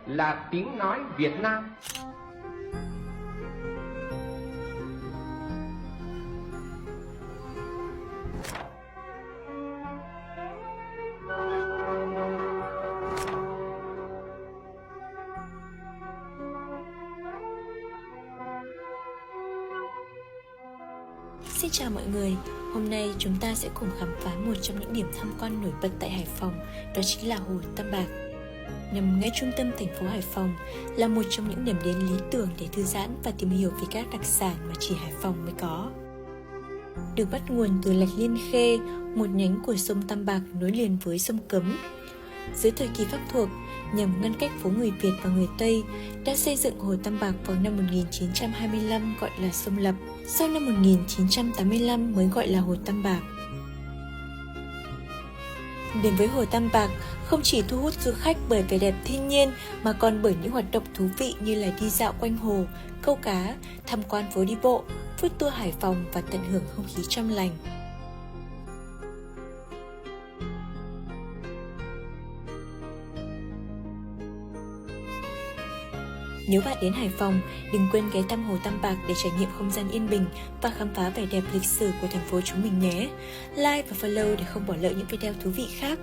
là tiếng nói Việt Nam. Xin chào mọi người, hôm nay chúng ta sẽ cùng khám phá một trong những điểm tham quan nổi bật tại Hải Phòng, đó chính là Hồ Tam Bạc. Nằm ngay trung tâm thành phố Hải Phòng, là một trong những điểm đến lý tưởng để thư giãn và tìm hiểu về các đặc sản mà chỉ Hải Phòng mới có. Được bắt nguồn từ Lạch Liên Khê, một nhánh của sông Tam Bạc nối liền với sông Cấm. Dưới thời kỳ Pháp thuộc, nhằm ngăn cách phố người Việt và người Tây, đã xây dựng Hồ Tam Bạc vào năm 1925 gọi là sông Lập, sau năm 1985 mới gọi là Hồ Tam Bạc. Đến với Hồ Tam Bạc không chỉ thu hút du khách bởi vẻ đẹp thiên nhiên mà còn bởi những hoạt động thú vị như là đi dạo quanh hồ, câu cá, tham quan phố đi bộ, food tour Hải Phòng và tận hưởng không khí trong lành. Nếu bạn đến Hải Phòng, đừng quên ghé thăm Hồ Tam Bạc để trải nghiệm không gian yên bình và khám phá vẻ đẹp lịch sử của thành phố chúng mình nhé. Like và follow để không bỏ lỡ những video thú vị khác.